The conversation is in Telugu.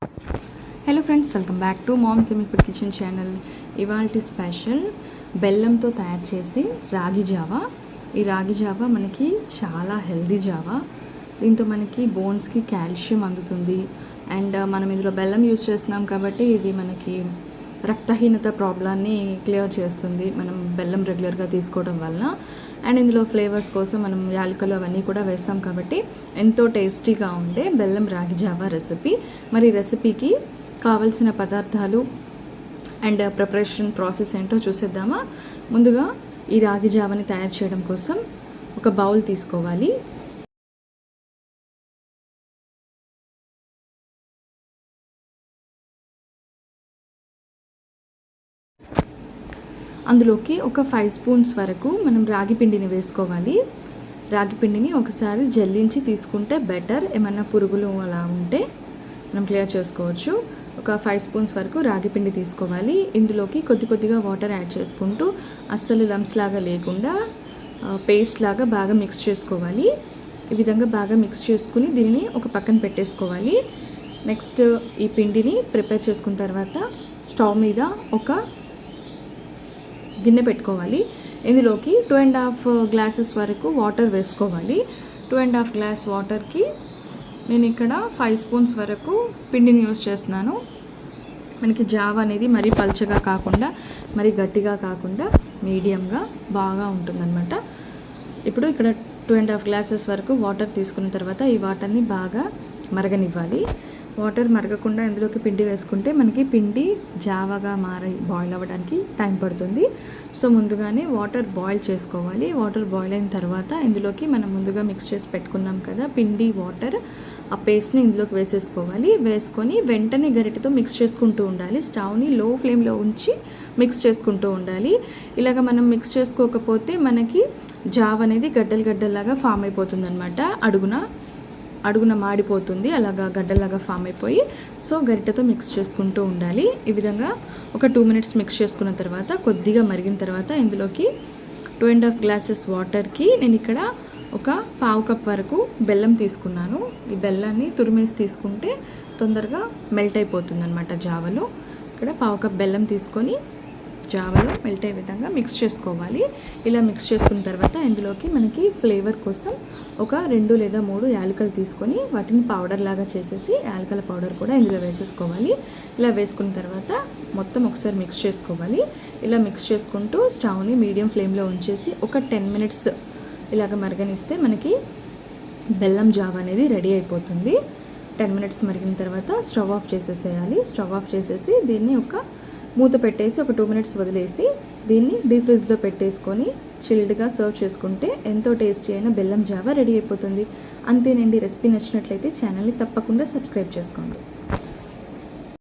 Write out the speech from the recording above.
Hello friends, welcome back to moms semi food kitchen channel. ఇవాల్టి స్పెషల్ బెల్లంతో తయారు చేసి రాగి జావా. ఈ రాగి జావా మనకి చాలా హెల్దీ జావా. దీంతో మనకి బోన్స్కి కాల్షియం అందుతుంది. అండ్ మనం ఇందులో బెల్లం యూస్ చేస్తున్నాం కాబట్టి ఇది మనకి రక్తహీనత ప్రాబ్లాన్ని క్లియర్ చేస్తుంది మనం బెల్లం రెగ్యులర్గా తీసుకోవడం వల్ల. అండ్ ఇందులో ఫ్లేవర్స్ కోసం మనం యాలకులు అవన్నీ కూడా వేస్తాం కాబట్టి ఎంతో టేస్టీగా ఉండే బెల్లం రాగి జావా రెసిపీ. మరి రెసిపీకి కావలసిన పదార్థాలు అండ్ ప్రిపరేషన్ ప్రాసెస్ ఏంటో చూసేద్దామా. ముందుగా ఈ రాగి జావని తయారు చేయడం కోసం ఒక బౌల్ తీసుకోవాలి. అందులోకి ఒక 5 స్పూన్స్ వరకు మనం రాగి పిండిని వేసుకోవాలి. రాగి పిండిని ఒకసారి జల్లించి తీసుకుంటే బెటర్. ఏమన్నా పురుగులు అలా ఉంటే మనం క్లియర్ చేసుకోవచ్చు. ఒక 5 స్పూన్స్ వరకు రాగి పిండి తీసుకోవాలి. ఇందులోకి కొద్దిగా వాటర్ యాడ్ చేసుకుంటూ అస్సలు లంప్స్ లాగా లేకుండా పేస్ట్ లాగా బాగా మిక్స్ చేసుకోవాలి. ఈ విధంగా బాగా మిక్స్ చేసుకుని దీనిని ఒక పక్కన పెట్టేసుకోవాలి. నెక్స్ట్ ఈ పిండిని ప్రిపేర్ చేసుకున్న తర్వాత స్టవ్ మీద ఒక గిన్నె పెట్టుకోవాలి. ఇందులోకి 2.5 గ్లాసెస్ వరకు వాటర్ వేసుకోవాలి. 2.5 గ్లాస్ వాటర్కి నేను ఇక్కడ 5 స్పూన్స్ వరకు పిండిని యూస్ చేస్తున్నాను. మనకి జావా అనేది మరీ పల్చగా కాకుండా మరీ గట్టిగా కాకుండా మీడియంగా బాగా ఉంటుందన్నమాట. ఇప్పుడు ఇక్కడ 2.5 గ్లాసెస్ వరకు వాటర్ తీసుకున్న తర్వాత ఈ వాటర్ని బాగా మరగనివ్వాలి. వాటర్ మరగకుండా ఇందులోకి పిండి వేసుకుంటే మనకి పిండి జావాగా మారి బాయిల్ అవ్వడానికి టైం పడుతుంది. సో ముందుగానే వాటర్ బాయిల్ చేసుకోవాలి. వాటర్ బాయిల్ అయిన తర్వాత ఇందులోకి మనం ముందుగా మిక్స్ చేసి పెట్టుకున్నాం కదా పిండి వాటర్, ఆ పేస్ట్ని ఇందులోకి వేసేసుకోవాలి. వేసుకొని వెంటనే గరిటెతో మిక్స్ చేసుకుంటూ ఉండాలి. స్టవ్ని లో ఫ్లేమ్లో ఉంచి మిక్స్ చేసుకుంటూ ఉండాలి. ఇలాగ మనం మిక్స్ చేసుకోకపోతే మనకి జావ అనేది గడ్డలాగా ఫామ్ అయిపోతుంది అనమాట. అడుగున మాడిపోతుంది, అలాగా గడ్డలాగా ఫామ్ అయిపోయి. సో గరిటెతో మిక్స్ చేసుకుంటూ ఉండాలి. ఈ విధంగా ఒక 2 మినిట్స్ మిక్స్ చేసుకున్న తర్వాత కొద్దిగా మరిగిన తర్వాత ఇందులోకి 2.5 గ్లాసెస్ వాటర్కి నేను ఇక్కడ ఒక 1/2 కప్ వరకు బెల్లం తీసుకున్నాను. ఈ బెల్లాన్ని తురిమేసి తీసుకుంటే తొందరగా మెల్ట్ అయిపోతుంది అనమాట జావలో. ఇక్కడ 1/2 కప్ బెల్లం తీసుకొని జావలో మెల్ట్ అయ్యే విధంగా మిక్స్ చేసుకోవాలి. ఇలా మిక్స్ చేసుకున్న తర్వాత ఇందులోకి మనకి ఫ్లేవర్ కోసం ఒక 2 లేదా 3 యాలకులు తీసుకొని వాటిని పౌడర్ లాగా చేసేసి యాలకుల పౌడర్ కూడా ఇందులో వేసేసుకోవాలి. ఇలా వేసుకున్న తర్వాత మొత్తం ఒకసారి మిక్స్ చేసుకోవాలి. ఇలా మిక్స్ చేసుకుంటూ స్టవ్ని మీడియం ఫ్లేమ్లో ఉంచేసి ఒక 10 మినిట్స్ ఇలాగ మరగనిస్తే మనకి బెల్లం జావా అనేది రెడీ అయిపోతుంది. 10 మినిట్స్ మరిగిన తర్వాత స్టవ్ ఆఫ్ చేసేసేయాలి. స్టవ్ ఆఫ్ చేసేసి దీన్ని ఒక మూత పెట్టేసి ఒక 2 మినిట్స్ వదిలేసి దీన్ని డీప్ ఫ్రిడ్జ్లో పెట్టేసుకొని చిల్డ్గా సర్వ్ చేసుకుంటే ఎంతో టేస్టీ అయిన బెల్లం జావా రెడీ అయిపోతుంది. అంతేనండి. రెసిపీ నచ్చినట్లయితే ఛానల్ని తప్పకుండా సబ్స్క్రైబ్ చేసుకోండి.